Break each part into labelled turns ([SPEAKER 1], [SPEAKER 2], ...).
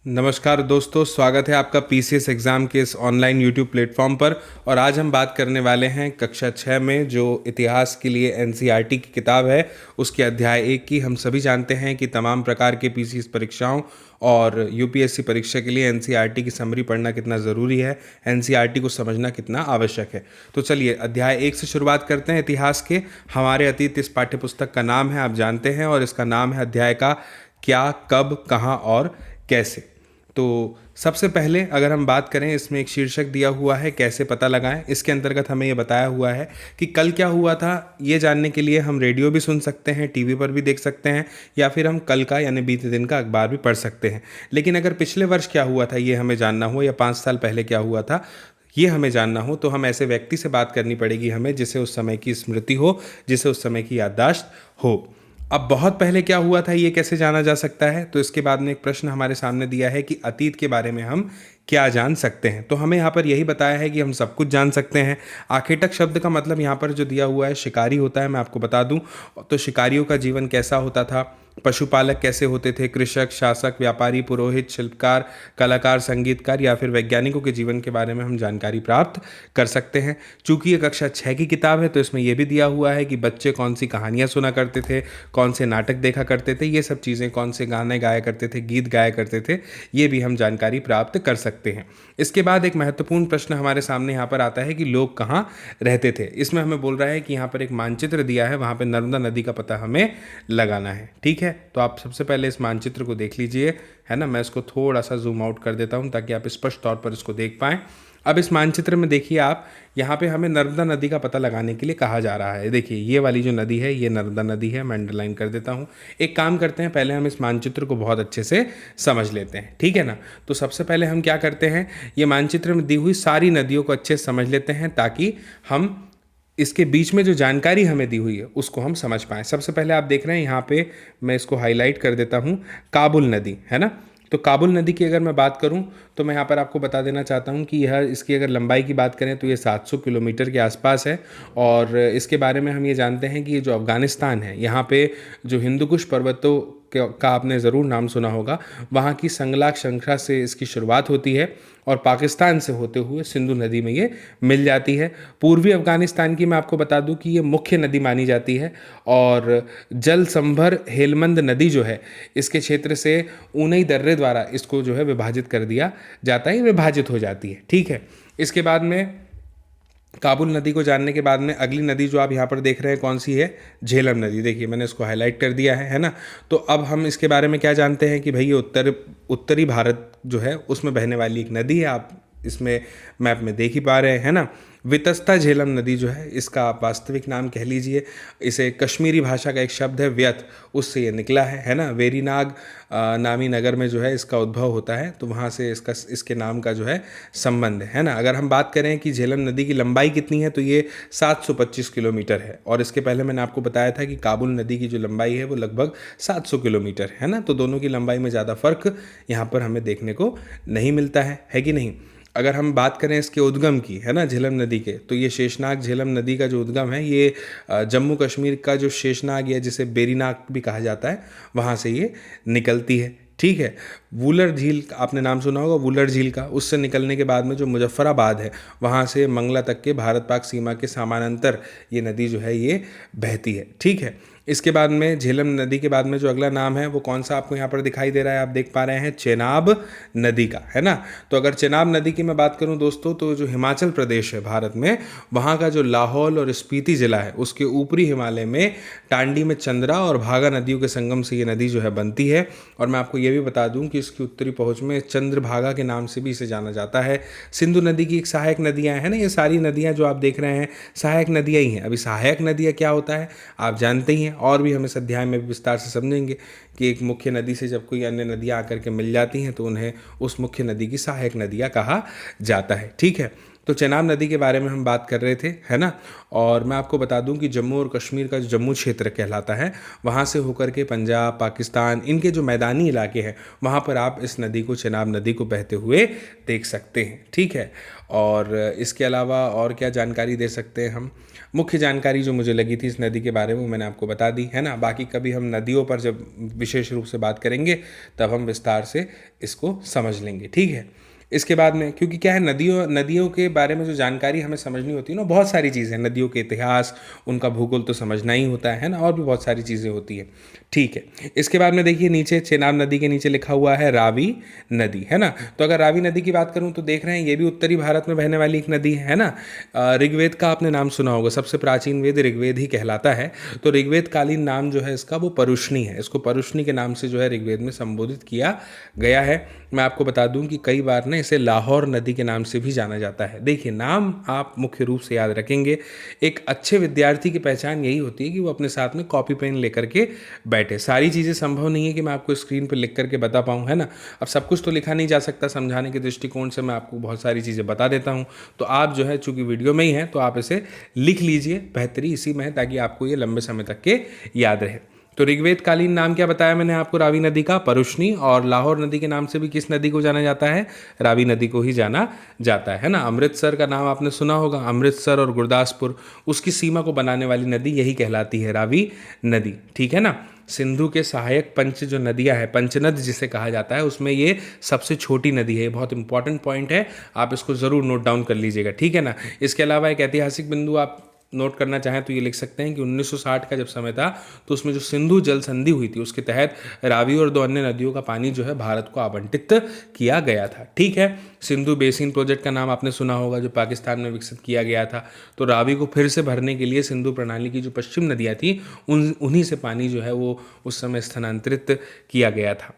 [SPEAKER 1] नमस्कार दोस्तों, स्वागत है आपका पीसीएस एग्ज़ाम के इस ऑनलाइन यूट्यूब प्लेटफॉर्म पर। और आज हम बात करने वाले हैं कक्षा 6 में जो इतिहास के लिए एनसीईआरटी की किताब है उसके अध्याय 1 की। हम सभी जानते हैं कि तमाम प्रकार के पीसीएस परीक्षाओं और यूपीएससी परीक्षा के लिए एनसीईआरटी की समरी पढ़ना कितना ज़रूरी है, एनसीईआरटी को समझना कितना आवश्यक है। तो चलिए अध्याय 1 से शुरुआत करते हैं। इतिहास के हमारे अतीत इस पाठ्यपुस्तक का नाम है, आप जानते हैं, और इसका नाम है अध्याय का क्या, कब, कहाँ और कैसे। तो सबसे पहले अगर हम बात करें, इसमें एक शीर्षक दिया हुआ है कैसे पता लगाएं। इसके अंतर्गत हमें ये बताया हुआ है कि कल क्या हुआ था ये जानने के लिए हम रेडियो भी सुन सकते हैं, टीवी पर भी देख सकते हैं, या फिर हम कल का यानी बीते दिन का अखबार भी पढ़ सकते हैं। लेकिन अगर पिछले वर्ष क्या हुआ था ये हमें जानना हो, या 5 साल पहले क्या हुआ था ये हमें जानना हो, तो हम ऐसे व्यक्ति से बात करनी पड़ेगी हमें जिसे उस समय की स्मृति हो, जिसे उस समय की याददाश्त हो। अब बहुत पहले क्या हुआ था ये कैसे जाना जा सकता है, तो इसके बाद में एक प्रश्न हमारे सामने दिया है कि अतीत के बारे में हम क्या जान सकते हैं। तो हमें यहाँ पर यही बताया है कि हम सब कुछ जान सकते हैं। आखेटक शब्द का मतलब यहाँ पर जो दिया हुआ है शिकारी होता है, मैं आपको बता दूं। तो शिकारियों का जीवन कैसा होता था, पशुपालक कैसे होते थे, कृषक, शासक, व्यापारी, पुरोहित, शिल्पकार, कलाकार, संगीतकार या फिर वैज्ञानिकों के जीवन के बारे में हम जानकारी प्राप्त कर सकते हैं। चूंकि ये कक्षा 6 की किताब है तो इसमें यह भी दिया हुआ है कि बच्चे कौन सी कहानियाँ सुना करते थे, कौन से नाटक देखा करते थे, ये सब चीज़ें, कौन से गाने गाया करते थे, गीत गाया करते थे, ये भी हम जानकारी प्राप्त कर सकते हैं। इसके बाद एक महत्वपूर्ण प्रश्न हमारे सामने यहाँ पर आता है कि लोग कहाँ रहते थे। इसमें हमें बोल रहा है कि यहाँ पर एक मानचित्र दिया है, वहाँ पर नर्मदा नदी का पता हमें लगाना है। ठीक है, तो आप सबसे पहले इस मानचित्र को देख लीजिए, है ना। मैं इसको थोड़ा सा जूम आउट कर देता हूँ ताकि आप स्पष्ट तौर पर इसको देख पाएँ। अब इस मानचित्र में देखिए आप, यहाँ पे हमें नर्मदा नदी का पता लगाने के लिए कहा जा रहा है। देखिए ये वाली जो नदी है ये नर्मदा नदी है, मैं अंडरलाइन कर देता हूँ। एक काम करते हैं, पहले हम इस मानचित्र को बहुत अच्छे से समझ लेते हैं, ठीक है ना। तो सबसे पहले हम क्या करते हैं, ये मानचित्र में दी हुई सारी नदियों को अच्छे से समझ लेते हैं ताकि हम इसके बीच में जो जानकारी हमें दी हुई है उसको हम समझ पाएँ। सबसे पहले आप देख रहे हैं यहाँ पे, मैं इसको हाईलाइट कर देता हूँ, काबुल नदी, है ना। तो काबुल नदी की अगर मैं बात करूं तो मैं यहाँ पर आपको बता देना चाहता हूं कि यह, इसकी अगर लंबाई की बात करें तो ये 700 किलोमीटर के आसपास है। और इसके बारे में हम ये जानते हैं कि ये जो अफ़गानिस्तान है, यहाँ पे जो हिंदुकुश पर्वतों का आपने ज़रूर नाम सुना होगा, वहाँ की संगलाक श्रृंखला से इसकी शुरुआत होती है और पाकिस्तान से होते हुए सिंधु नदी में ये मिल जाती है। पूर्वी अफ़गानिस्तान की मैं आपको बता दूं कि ये मुख्य नदी मानी जाती है। और जल संभर हेलमंद नदी जो है, इसके क्षेत्र से ऊनई दर्रे द्वारा इसको जो है विभाजित कर दिया जाता है, विभाजित हो जाती है। ठीक है, इसके बाद में काबुल नदी को जानने के बाद में अगली नदी जो आप यहाँ पर देख रहे हैं कौन सी है, झेलम नदी। देखिए मैंने इसको हाईलाइट कर दिया है ना। तो अब हम इसके बारे में क्या जानते हैं कि भाई ये उत्तरी भारत जो है उसमें बहने वाली एक नदी है। आप इसमें मैप में देख ही पा रहे हैं ना। वितस्ता झेलम नदी जो है, इसका आप वास्तविक नाम कह लीजिए, इसे कश्मीरी भाषा का एक शब्द है व्यत, उससे ये निकला है ना। वेरीनाग नामी नगर में जो है इसका उद्भव होता है, तो वहाँ से इसके नाम का जो है संबंध है ना। अगर हम बात करें कि झेलम नदी की लंबाई कितनी है तो ये 725 किलोमीटर है। और इसके पहले मैंने आपको बताया था कि काबुल नदी की जो लंबाई है वो लगभग 700 किलोमीटर है ना। तो दोनों की लंबाई में ज़्यादा फर्क यहाँ पर हमें देखने को नहीं मिलता है कि नहीं। अगर हम बात करें इसके उद्गम की, है ना, झेलम नदी के, तो ये शेषनाग झेलम नदी का जो उद्गम है ये जम्मू कश्मीर का जो शेषनाग या जिसे बेरीनाग भी कहा जाता है वहाँ से ये निकलती है। ठीक है, वुलर झील आपने नाम सुना होगा, वुलर झील का, उससे निकलने के बाद में जो मुजफ्फराबाद है वहाँ से मंगला तक के भारत पाक सीमा के समानांतर ये नदी जो है ये बहती है। ठीक है, इसके बाद में झेलम नदी के बाद में जो अगला नाम है वो कौन सा आपको यहाँ पर दिखाई दे रहा है, आप देख पा रहे हैं, चेनाब नदी का, है ना। तो अगर चेनाब नदी की मैं बात करूँ दोस्तों, तो जो हिमाचल प्रदेश है भारत में, वहाँ का जो लाहौल और स्पीति ज़िला है उसके ऊपरी हिमालय में टांडी में चंद्रा और भागा नदियों के संगम से ये नदी जो है बनती है। और मैं आपको ये भी बता दूं कि इसकी उत्तरी पहुंच में चंद्रभागा के नाम से भी इसे जाना जाता है। सिंधु नदी की एक सहायक नदियां हैं ना, ये सारी नदियां जो आप देख रहे हैं सहायक नदियां ही हैं। अभी सहायक नदियां क्या होता है आप जानते ही हैं, और भी हम इस अध्याय में विस्तार से समझेंगे कि एक मुख्य नदी से जब कोई अन्य नदियां आकर के मिल जाती हैं तो उन्हें उस मुख्य नदी की सहायक नदियां कहा जाता है। ठीक है, तो चेनाब नदी के बारे में हम बात कर रहे थे, है ना। और मैं आपको बता दूं कि जम्मू और कश्मीर का जो जम्मू क्षेत्र कहलाता है, वहाँ से होकर के पंजाब, पाकिस्तान, इनके जो मैदानी इलाके हैं वहाँ पर आप इस नदी को, चेनाब नदी को बहते हुए देख सकते हैं, ठीक है। और इसके अलावा और क्या जानकारी दे सकते हैं हम? मुख्य जानकारी जो मुझे लगी थी इस नदी के बारे में मैंने आपको बता दी, है ना। बाकी कभी हम नदियों पर जब विशेष रूप से बात करेंगे तब हम विस्तार से इसको समझ लेंगे, ठीक है। इसके बाद में, क्योंकि क्या है, नदियों के बारे में जो जानकारी हमें समझनी होती है ना, बहुत सारी चीज़ें, नदियों के इतिहास, उनका भूगोल तो समझना ही होता है ना, और भी बहुत सारी चीज़ें होती है, ठीक है। इसके बाद में देखिए नीचे चेनाब नदी के नीचे लिखा हुआ है रावी नदी, है ना। तो अगर रावी नदी की बात करूं तो देख रहे हैं ये भी उत्तरी भारत में बहने वाली एक नदी है ना। ऋग्वेद का आपने नाम सुना होगा, सबसे प्राचीन वेद ऋग्वेद ही कहलाता है। तो ऋग्वेद कालीन नाम जो है इसका वो परुष्णी है, इसको परुष्णी के नाम से जो है ऋग्वेद में संबोधित किया गया है। मैं आपको बता दूं कि कई बार ना इसे लाहौर नदी के नाम से भी जाना जाता है। देखिए नाम आप मुख्य रूप से याद रखेंगे। एक अच्छे विद्यार्थी की पहचान यही होती है कि वो अपने साथ में कॉपी पेन लेकर के बैठे। सारी चीज़ें संभव नहीं है कि मैं आपको स्क्रीन पर लिख करके बता पाऊँ, है ना। अब सब कुछ तो लिखा नहीं जा सकता, समझाने के दृष्टिकोण से मैं आपको बहुत सारी चीज़ें बता देता हूँ। तो आप जो है चूँकि वीडियो में ही हैं तो आप इसे लिख लीजिए, बेहतरी इसी में है ताकि आपको ये लंबे समय तक के याद रहे। तो ऋग्वेद कालीन नाम क्या बताया मैंने आपको? रावी नदी का, परुष्णी। और लाहौर नदी के नाम से भी किस नदी को जाना जाता है? रावी नदी को ही जाना जाता है ना। अमृतसर का नाम आपने सुना होगा, अमृतसर और गुरदासपुर, उसकी सीमा को बनाने वाली नदी यही कहलाती है रावी नदी, ठीक है ना। सिंधु के सहायक पंच जो नदियां हैं, पंचनद जिसे कहा जाता है, उसमें ये सबसे छोटी नदी है। बहुत इंपॉर्टेंट पॉइंट है, आप इसको ज़रूर नोट डाउन कर लीजिएगा, ठीक है ना। इसके अलावा एक ऐतिहासिक बिंदु आप नोट करना चाहें तो ये लिख सकते हैं कि 1960 का जब समय था तो उसमें जो सिंधु जल संधि हुई थी उसके तहत रावी और दो अन्य नदियों का पानी जो है भारत को आवंटित किया गया था, ठीक है। सिंधु बेसिन प्रोजेक्ट का नाम आपने सुना होगा, जो पाकिस्तान में विकसित किया गया था। तो रावी को फिर से भरने के लिए सिंधु प्रणाली की जो पश्चिम नदियाँ थी उन्हीं से पानी जो है वो उस समय स्थानांतरित किया गया था।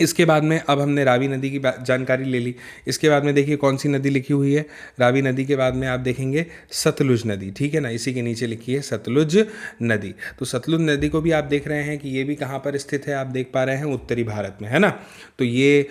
[SPEAKER 1] इसके बाद में अब हमने रावी नदी की जानकारी ले ली। इसके बाद में देखिए कौन सी नदी लिखी हुई है रावी नदी के बाद में, आप देखेंगे सतलुज नदी, ठीक है ना। इसी के नीचे लिखी है सतलुज नदी। तो सतलुज नदी को भी आप देख रहे हैं कि ये भी कहाँ पर स्थित है, आप देख पा रहे हैं उत्तरी भारत में, है ना। तो ये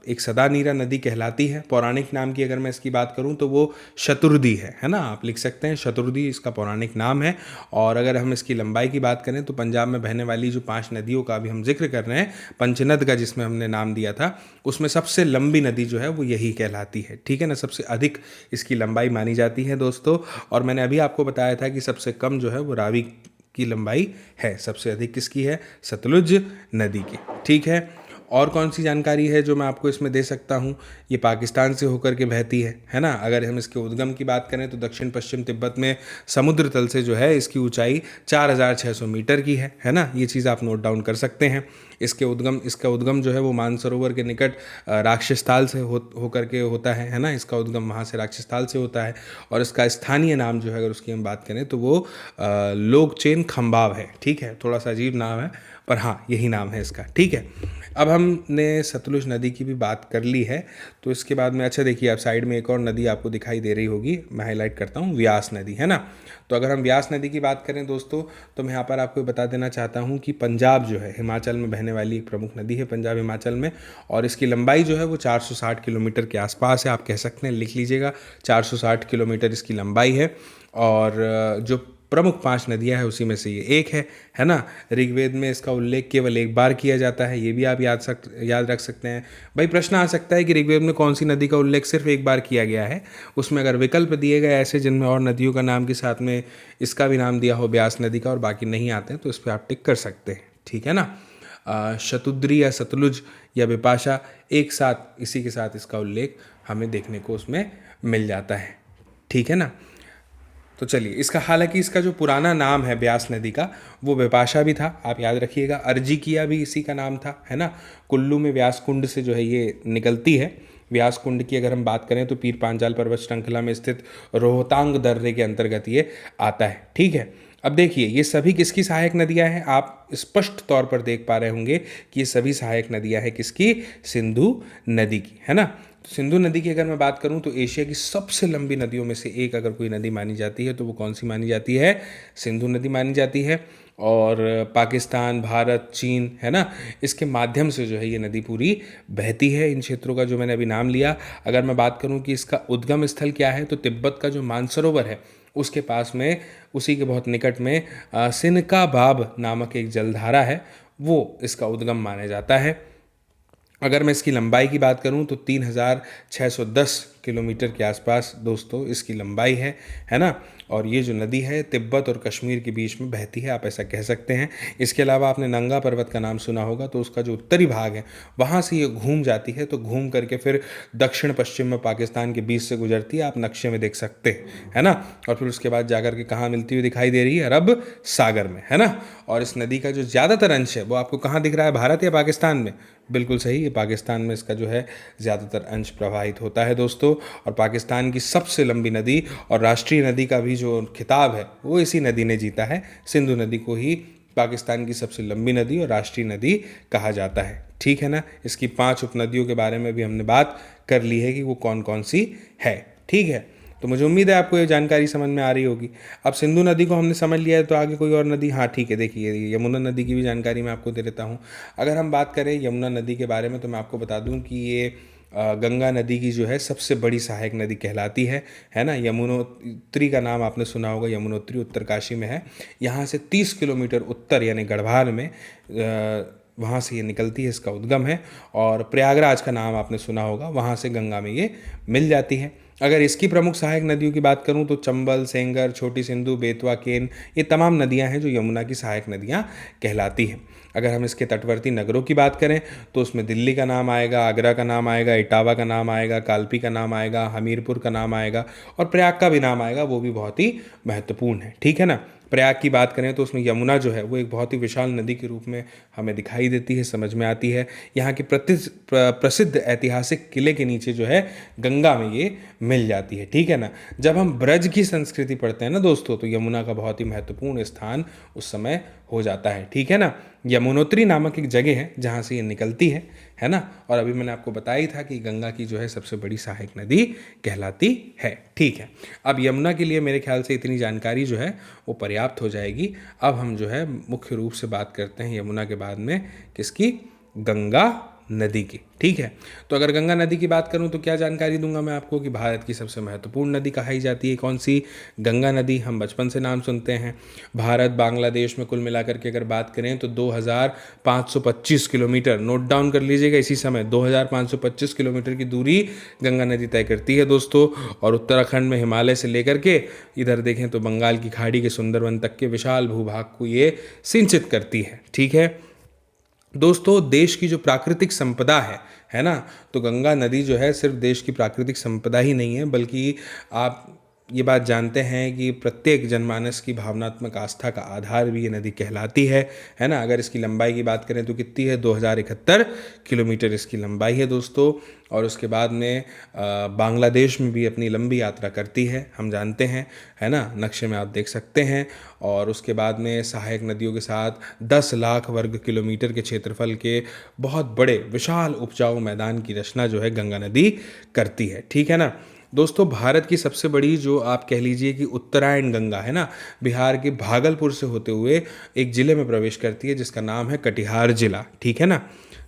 [SPEAKER 1] एक सदा नीरा नदी कहलाती है। पौराणिक नाम की अगर मैं इसकी बात करूं तो वो शतुर्दी है ना। आप लिख सकते हैं शतुर्दी इसका पौराणिक नाम है। और अगर हम इसकी लंबाई की बात करें तो पंजाब में बहने वाली जो 5 नदियों का अभी हम जिक्र कर रहे हैं, पंचनद का जिसमें हमने नाम दिया था, उसमें सबसे लंबी नदी जो है वो यही कहलाती है, ठीक है ना। सबसे अधिक इसकी लंबाई मानी जाती है दोस्तों। और मैंने अभी आपको बताया था कि सबसे कम जो है वो रावी की लंबाई है, सबसे अधिक किसकी है? सतलुज नदी की, ठीक है। और कौन सी जानकारी है जो मैं आपको इसमें दे सकता हूँ? ये पाकिस्तान से होकर के बहती है ना। अगर हम इसके उद्गम की बात करें तो दक्षिण पश्चिम तिब्बत में समुद्र तल से जो है इसकी ऊंचाई 4600 मीटर की है ना। ये चीज़ आप नोट डाउन कर सकते हैं। इसका उद्गम जो है वो मानसरोवर के निकट राक्षसताल से होकर के होता है ना। इसका उद्गम वहाँ से राक्षसताल से होता है। और इसका स्थानीय नाम जो है अगर उसकी हम बात करें तो वो लोकचेन खंबाव है, ठीक है। थोड़ा सा अजीब नाम है पर हाँ यही नाम है इसका, ठीक है। अब हमने सतलुज नदी की भी बात कर ली है। तो इसके बाद में अच्छा देखिए, आप साइड में एक और नदी आपको दिखाई दे रही होगी, मैं हाईलाइट करता हूँ, व्यास नदी, है ना। तो अगर हम व्यास नदी की बात करें दोस्तों तो मैं यहाँ पर आपको बता देना चाहता हूँ कि पंजाब जो है हिमाचल में बहने वाली एक प्रमुख नदी है, पंजाब हिमाचल में। और इसकी लंबाई जो है वो 460 किलोमीटर के आसपास है, आप कह सकते हैं, लिख लीजिएगा 460 किलोमीटर इसकी लंबाई है। और जो प्रमुख 5 नदियां हैं उसी में से ये एक है ना। ऋग्वेद में इसका उल्लेख केवल एक बार किया जाता है, ये भी आप याद रख सकते हैं। भाई प्रश्न आ सकता है कि ऋग्वेद में कौन सी नदी का उल्लेख सिर्फ एक बार किया गया है। उसमें अगर विकल्प दिए गए ऐसे जिनमें और नदियों का नाम के साथ में इसका भी नाम दिया हो ब्यास नदी का और बाकी नहीं आते हैं तो इस पर आप टिक कर सकते हैं, ठीक है ना। शतुद्री या सतलुज या बिपाशा एक साथ इसी के साथ इसका उल्लेख हमें देखने को उसमें मिल जाता है, ठीक है ना। तो चलिए, इसका हालांकि इसका जो पुराना नाम है ब्यास नदी का वो बिपाशा भी था, आप याद रखिएगा। अर्जिकिया भी इसी का नाम था, है ना। कुल्लू में व्यास कुंड से जो है ये निकलती है। व्यास कुंड की अगर हम बात करें तो पीर पांचाल पर्वत श्रृंखला में स्थित रोहतांग दर्रे के अंतर्गत ये आता है, ठीक है। अब देखिए ये सभी किसकी सहायक नदियां हैं? आप स्पष्ट तौर पर देख पा रहे होंगे कि ये सभी सहायक नदियां हैं किसकी? सिंधु नदी की, है ना। तो सिंधु नदी की अगर मैं बात करूं तो एशिया की सबसे लंबी नदियों में से एक अगर कोई नदी मानी जाती है तो वो कौन सी मानी जाती है? सिंधु नदी मानी जाती है। और पाकिस्तान, भारत, चीन, है ना, इसके माध्यम से जो है ये नदी पूरी बहती है। इन क्षेत्रों का जो मैंने अभी नाम लिया, अगर मैं बात करूं कि इसका उद्गम स्थल क्या है, तो तिब्बत का जो मानसरोवर है उसके पास में, उसी के बहुत निकट में सिनका बाब नामक एक जलधारा है, वो इसका उद्गम माना जाता है। अगर मैं इसकी लंबाई की बात करूं तो 3610 किलोमीटर के आसपास दोस्तों इसकी लंबाई है ना। और ये जो नदी है तिब्बत और कश्मीर के बीच में बहती है, आप ऐसा कह सकते हैं। इसके अलावा आपने नंगा पर्वत का नाम सुना होगा, तो उसका जो उत्तरी भाग है वहाँ से ये घूम जाती है, तो घूम करके फिर दक्षिण पश्चिम में पाकिस्तान के बीच से गुजरती है, आप नक्शे में देख सकते हैं, है ना। और फिर उसके बाद जाकर के कहाँ मिलती हुई दिखाई दे रही है, अरब सागर में, है ना। और इस नदी का जो ज़्यादातर अंश है वो आपको कहाँ दिख रहा है, भारत या पाकिस्तान में? बिल्कुल सही, ये पाकिस्तान में इसका जो है ज़्यादातर अंश प्रवाहित होता है दोस्तों। और पाकिस्तान की सबसे लंबी नदी और राष्ट्रीय नदी का भी जो खिताब है वो इसी नदी ने जीता है। सिंधु नदी को ही पाकिस्तान की सबसे लंबी नदी और राष्ट्रीय नदी कहा जाता है, ठीक है ना। इसकी 5 उपनदियों के बारे में भी हमने बात कर ली है कि वो कौन कौन सी है, ठीक है। तो मुझे उम्मीद है आपको ये जानकारी समझ में आ रही होगी। अब सिंधु नदी को हमने समझ लिया है, तो आगे कोई और नदी, हाँ ठीक है, देखिए यमुना नदी की भी जानकारी मैं आपको दे देता हूँ। अगर हम बात करें यमुना नदी के बारे में, तो मैं आपको बता दूँ कि ये गंगा नदी की जो है सबसे बड़ी सहायक नदी कहलाती है ना। यमुनोत्री का नाम आपने सुना होगा, यमुनोत्री उत्तरकाशी में है। यहाँ से 30 किलोमीटर उत्तर यानी गढ़वाल में वहाँ से ये निकलती है, इसका उद्गम है। और प्रयागराज का नाम आपने सुना होगा, वहाँ से गंगा में ये मिल जाती है। अगर इसकी प्रमुख सहायक नदियों की बात करूं तो चंबल, सेंगर, छोटी सिंधु, बेतवा, केन, ये तमाम नदियां हैं जो यमुना की सहायक नदियां कहलाती हैं। अगर हम इसके तटवर्ती नगरों की बात करें तो उसमें दिल्ली का नाम आएगा, आगरा का नाम आएगा, इटावा का नाम आएगा, कालपी का नाम आएगा, हमीरपुर का नाम आएगा और प्रयाग का भी नाम आएगा, वो भी बहुत ही महत्वपूर्ण है, ठीक है ना। प्रयाग की बात करें तो उसमें यमुना जो है वो एक बहुत ही विशाल नदी के रूप में हमें दिखाई देती है, समझ में आती है। यहाँ के प्रसिद्ध ऐतिहासिक किले के नीचे जो है गंगा में ये मिल जाती है, ठीक है ना। जब हम ब्रज की संस्कृति पढ़ते हैं ना दोस्तों, तो यमुना का बहुत ही महत्वपूर्ण स्थान उस समय हो जाता है, ठीक है ना। यमुनोत्री नामक एक जगह है जहाँ से ये निकलती है ना। और अभी मैंने आपको बताया ही था कि गंगा की जो है सबसे बड़ी सहायक नदी कहलाती है, ठीक है। अब यमुना के लिए मेरे ख्याल से इतनी जानकारी जो है वो पर्याप्त हो जाएगी। अब हम जो है मुख्य रूप से बात करते हैं यमुना के बाद में किसकी, गंगा नदी की, ठीक है। तो अगर गंगा नदी की बात करूं तो क्या जानकारी दूंगा मैं आपको कि भारत की सबसे महत्वपूर्ण नदी कही जाती है, कौन सी, गंगा नदी। हम बचपन से नाम सुनते हैं। भारत बांग्लादेश में कुल मिलाकर के अगर बात करें तो 2525 किलोमीटर, नोट डाउन कर लीजिएगा इसी समय, 2525 किलोमीटर की दूरी गंगा नदी तय करती है दोस्तों। और उत्तराखंड में हिमालय से लेकर के इधर देखें तो बंगाल की खाड़ी के सुंदरवन तक के विशाल भूभाग को ये सिंचित करती है, ठीक है दोस्तों। देश की जो प्राकृतिक संपदा है ना, तो गंगा नदी जो है सिर्फ देश की प्राकृतिक संपदा ही नहीं है, बल्कि आप ये बात जानते हैं कि प्रत्येक जनमानस की भावनात्मक आस्था का आधार भी ये नदी कहलाती है ना। अगर इसकी लंबाई की बात करें तो कितनी है, 2071 किलोमीटर इसकी लंबाई है दोस्तों। और उसके बाद में बांग्लादेश में भी अपनी लंबी यात्रा करती है, हम जानते हैं, है ना, नक्शे में आप देख सकते हैं। और उसके बाद में सहायक नदियों के साथ 10 लाख वर्ग किलोमीटर के क्षेत्रफल के बहुत बड़े विशाल उपजाऊ मैदान की रचना जो है गंगा नदी करती है, ठीक है ना दोस्तों। भारत की सबसे बड़ी जो आप कह लीजिए कि उत्तरायण गंगा है ना, बिहार के भागलपुर से होते हुए एक ज़िले में प्रवेश करती है जिसका नाम है कटिहार जिला, ठीक है ना।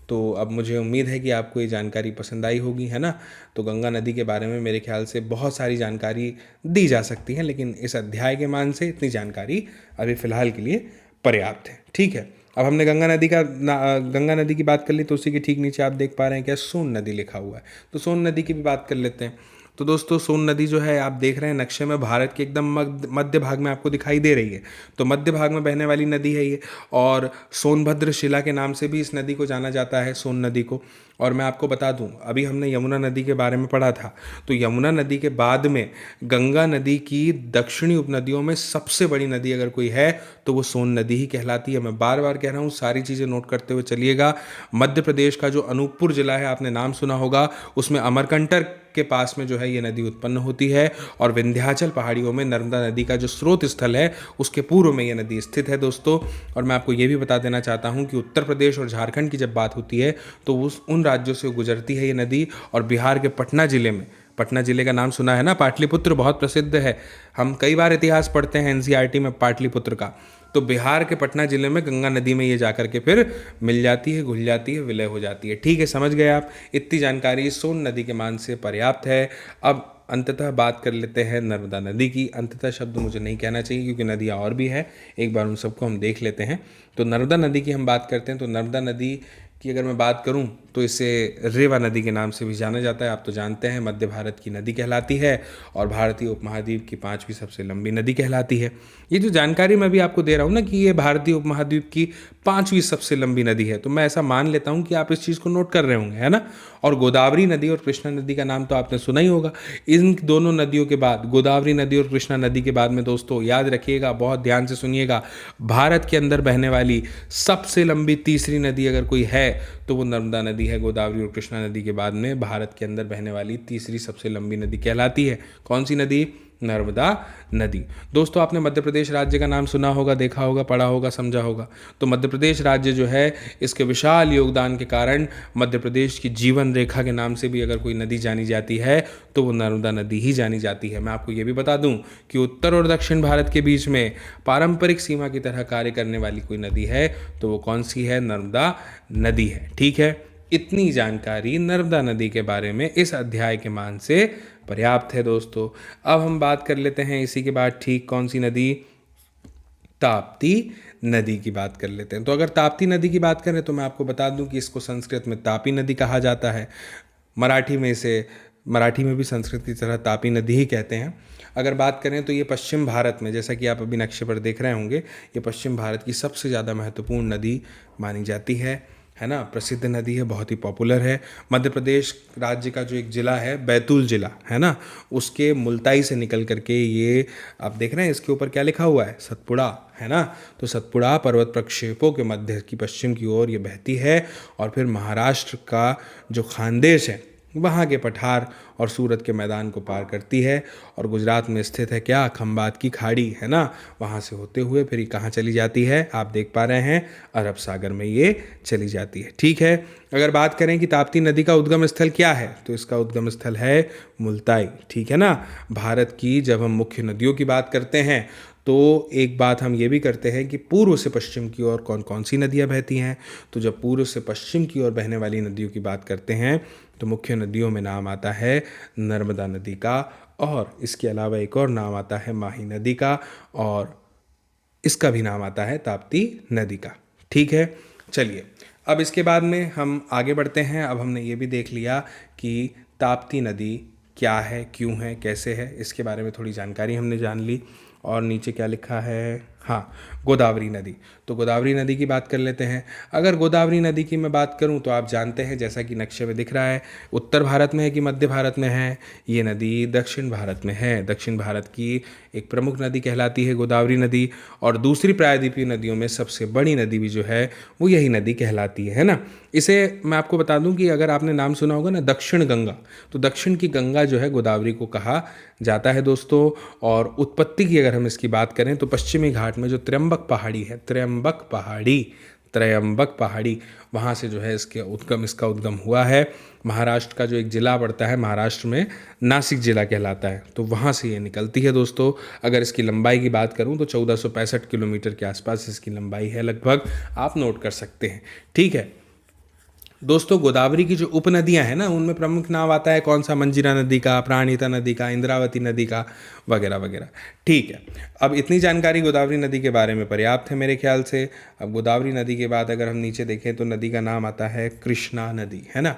[SPEAKER 1] तो अब मुझे उम्मीद है कि आपको ये जानकारी पसंद आई होगी, है ना। तो गंगा नदी के बारे में मेरे ख्याल से बहुत सारी जानकारी दी जा सकती है, लेकिन इस अध्याय के मान से इतनी जानकारी अभी फ़िलहाल के लिए पर्याप्त है, ठीक है। अब हमने गंगा नदी की बात कर ली, तो उसी के ठीक नीचे आप देख पा रहे हैं क्या, सोन नदी लिखा हुआ है, तो सोन नदी की भी बात कर लेते हैं। तो दोस्तों सोन नदी जो है आप देख रहे हैं नक्शे में, भारत के एकदम मध्य भाग में आपको दिखाई दे रही है, तो मध्य भाग में बहने वाली नदी है ये। और सोनभद्र शिला के नाम से भी इस नदी को जाना जाता है, सोन नदी को। और मैं आपको बता दूं, अभी हमने यमुना नदी के बारे में पढ़ा था, तो यमुना नदी के बाद में गंगा नदी की दक्षिणी उपनदियों में सबसे बड़ी नदी अगर कोई है तो वो सोन नदी ही कहलाती है। मैं बार बार कह रहा हूँ, सारी चीज़ें नोट करते हुए चलिएगा। मध्य प्रदेश का जो अनूपपुर जिला है, आपने नाम सुना होगा, उसमें अमरकंटक के पास में जो है ये नदी उत्पन्न होती है। और विंध्याचल पहाड़ियों में नर्मदा नदी का जो स्रोत स्थल है उसके पूर्व में ये नदी स्थित है दोस्तों। और मैं आपको ये भी बता देना चाहता हूँ कि उत्तर प्रदेश और झारखंड की जब बात होती है तो उन राज्यों से गुजरती है ये नदी। और बिहार के पटना जिले में, पटना जिले का नाम सुना है ना, पाटलिपुत्र बहुत प्रसिद्ध है, हम कई बार इतिहास पढ़ते हैं एनसीईआरटी में पाटलिपुत्र का। तो बिहार के पटना जिले में गंगा नदी में ये जाकर के फिर मिल जाती है, घुल जाती है, विलय हो जाती है। ठीक है, समझ गए आप। इतनी जानकारी सोन नदी के मान से पर्याप्त है। अब अंततः बात कर लेते हैं नर्मदा नदी की। अंततः शब्द मुझे नहीं कहना चाहिए क्योंकि नदियाँ और भी हैं, एक बार उन सबको हम देख लेते हैं। तो नर्मदा नदी की हम बात करते हैं। तो नर्मदा नदी की अगर मैं बात करूं तो इसे रेवा नदी के नाम से भी जाना जाता है। आप तो जानते हैं मध्य भारत की नदी कहलाती है और भारतीय उपमहाद्वीप की 5वीं सबसे लंबी नदी कहलाती है। ये जो जानकारी मैं भी आपको दे रहा हूँ ना कि ये भारतीय उपमहाद्वीप की 5वीं सबसे लंबी नदी है, तो मैं ऐसा मान लेता हूँ कि आप इस चीज़ को नोट कर रहे होंगे, है ना। और गोदावरी नदी और कृष्णा नदी का नाम तो आपने सुना ही होगा। इन दोनों नदियों के बाद, गोदावरी नदी और कृष्णा नदी के बाद में दोस्तों याद रखिएगा, बहुत ध्यान से सुनिएगा, भारत के अंदर बहने वाली सबसे लंबी तीसरी नदी अगर कोई है तो वो नर्मदा नदी है। गोदावरी और कृष्णा नदी के बाद में भारत के अंदर बहने वाली तीसरी सबसे लंबी नदी कहलाती है। कौन सी नदी? नर्मदा नदी। दोस्तों आपने मध्य प्रदेश राज्य का नाम सुना होगा, देखा होगा, पढ़ा होगा, समझा होगा। तो मध्य प्रदेश राज्य जो है, इसके विशाल योगदान के कारण मध्य प्रदेश की जीवन रेखा के नाम से भी अगर कोई नदी जानी जाती है तो वो नर्मदा नदी ही जानी जाती है। मैं आपको ये भी बता दूं कि उत्तर और दक्षिण भारत के बीच में पारंपरिक सीमा की तरह कार्य करने वाली कोई नदी है तो वो कौन सी है? नर्मदा नदी है। ठीक है, इतनी जानकारी नर्मदा नदी के बारे में इस अध्याय के मान से पर्याप्त है दोस्तों। अब हम बात कर लेते हैं इसी के बाद, ठीक, कौन सी नदी? ताप्ती नदी की बात कर लेते हैं। तो अगर ताप्ती नदी की बात करें तो मैं आपको बता दूं कि इसको संस्कृत में तापी नदी कहा जाता है। मराठी में भी संस्कृत की तरह तापी नदी ही कहते हैं। अगर बात करें तो ये पश्चिम भारत में, जैसा कि आप अभी नक्शे पर देख रहे होंगे, ये पश्चिम भारत की सबसे ज़्यादा महत्वपूर्ण नदी मानी जाती है ना। प्रसिद्ध नदी है, बहुत ही पॉपुलर है। मध्य प्रदेश राज्य का जो एक ज़िला है, बैतूल ज़िला, है ना, उसके मुल्ताई से निकल करके ये आप देख रहे हैं, इसके ऊपर क्या लिखा हुआ है? सतपुड़ा, है ना। तो सतपुड़ा पर्वत प्रक्षेपों के मध्य की पश्चिम की ओर ये बहती है और फिर महाराष्ट्र का जो खानदेश है वहाँ के पठार और सूरत के मैदान को पार करती है और गुजरात में स्थित है क्या? खंबात की खाड़ी, है ना। वहाँ से होते हुए फिर ये कहाँ चली जाती है? आप देख पा रहे हैं, अरब सागर में ये चली जाती है। ठीक है, अगर बात करें कि ताप्ती नदी का उद्गम स्थल क्या है तो इसका उद्गम स्थल है मुल्ताई। ठीक है ना। भारत की जब हम मुख्य नदियों की बात करते हैं तो एक बात हम ये भी करते हैं कि पूर्व से पश्चिम की ओर कौन कौन सी नदियाँ बहती हैं। तो जब पूर्व से पश्चिम की ओर बहने वाली नदियों की बात करते हैं तो मुख्य नदियों में नाम आता है नर्मदा नदी का, और इसके अलावा एक और नाम आता है माही नदी का, और इसका भी नाम आता है ताप्ती नदी का। ठीक है, चलिए अब इसके बाद में हम आगे बढ़ते हैं। अब हमने ये भी देख लिया कि ताप्ती नदी क्या है, क्यों है, कैसे है, इसके बारे में थोड़ी जानकारी हमने जान ली। और नीचे क्या लिखा है? हाँ, गोदावरी नदी। तो गोदावरी नदी की बात कर लेते हैं। अगर गोदावरी नदी की मैं बात करूं तो आप जानते हैं, जैसा कि नक्शे में दिख रहा है, उत्तर भारत में है कि मध्य भारत में है? ये नदी दक्षिण भारत में है। दक्षिण भारत की एक प्रमुख नदी कहलाती है गोदावरी नदी, और दूसरी प्रायद्वीपीय नदियों में सबसे बड़ी नदी भी जो है वो यही नदी कहलाती है ना। इसे मैं आपको बता दूं कि अगर आपने नाम सुना होगा ना दक्षिण गंगा, तो दक्षिण की गंगा जो है गोदावरी को कहा जाता है दोस्तों। और उत्पत्ति की अगर हम इसकी बात करें तो पश्चिमी घाट में जो त्र्यंबक पहाड़ी है, त्र्यंबक पहाड़ी, वहाँ से जो है इसका उद्गम हुआ है। महाराष्ट्र का जो एक ज़िला पड़ता है, महाराष्ट्र में नासिक ज़िला कहलाता है, तो वहाँ से ये निकलती है दोस्तों। अगर इसकी लंबाई की बात करूँ तो 1465 किलोमीटर के आसपास इसकी लंबाई है लगभग, आप नोट कर सकते हैं। ठीक है दोस्तों, गोदावरी की जो उपनदियां हैं ना, उनमें प्रमुख नाम आता है कौन सा? मंजीरा नदी का, प्राणहिता नदी का, इंद्रावती नदी का, वगैरह वगैरह। ठीक है, अब इतनी जानकारी गोदावरी नदी के बारे में पर्याप्त है मेरे ख्याल से। अब गोदावरी नदी के बाद अगर हम नीचे देखें तो नदी का नाम आता है कृष्णा नदी, है ना।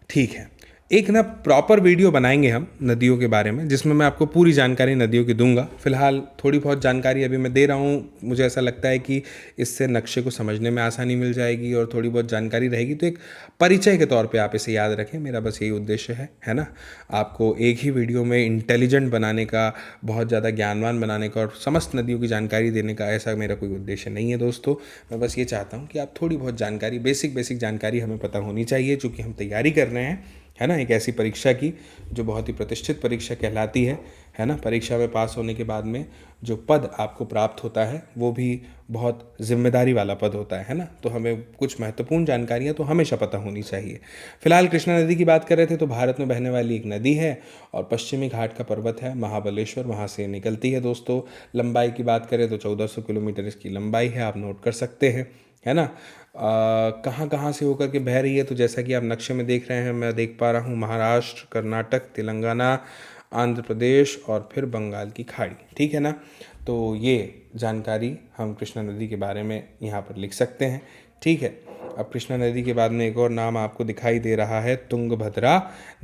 [SPEAKER 1] ठीक है, एक ना प्रॉपर वीडियो बनाएंगे हम नदियों के बारे में, जिसमें मैं आपको पूरी जानकारी नदियों की दूंगा। फिलहाल थोड़ी बहुत जानकारी अभी मैं दे रहा हूँ, मुझे ऐसा लगता है कि इससे नक्शे को समझने में आसानी मिल जाएगी और थोड़ी बहुत जानकारी रहेगी, तो एक परिचय के तौर पे आप इसे याद रखें। मेरा बस यही उद्देश्य है ना, आपको एक ही वीडियो में इंटेलिजेंट बनाने का, बहुत ज़्यादा ज्ञानवान बनाने का और समस्त नदियों की जानकारी देने का, ऐसा मेरा कोई उद्देश्य नहीं है दोस्तों। मैं बस ये चाहता हूँ कि आप थोड़ी बहुत जानकारी, बेसिक जानकारी हमें पता होनी चाहिए, चूँकि हम तैयारी कर रहे हैं, है ना, एक ऐसी परीक्षा की जो बहुत ही प्रतिष्ठित परीक्षा कहलाती है ना। परीक्षा में पास होने के बाद में जो पद आपको प्राप्त होता है वो भी बहुत जिम्मेदारी वाला पद होता है ना। तो हमें कुछ महत्वपूर्ण जानकारियाँ तो हमेशा पता होनी चाहिए। फिलहाल कृष्णा नदी की बात कर रहे थे, तो भारत में बहने वाली एक नदी है और पश्चिमी घाट का पर्वत है महाबलेश्वर, वहाँ से निकलती है दोस्तों। लंबाई की बात करें तो 1400 किलोमीटर इसकी लंबाई है, आप नोट कर सकते हैं, है ना। कहाँ कहाँ से होकर के बह रही है, तो जैसा कि आप नक्शे में देख रहे हैं, मैं देख पा रहा हूँ महाराष्ट्र, कर्नाटक, तेलंगाना, आंध्र प्रदेश और फिर बंगाल की खाड़ी, ठीक है ना। तो ये जानकारी हम कृष्णा नदी के बारे में यहाँ पर लिख सकते हैं, ठीक है। अब कृष्णा नदी के बाद में एक और नाम आपको दिखाई दे रहा है तुंगभद्रा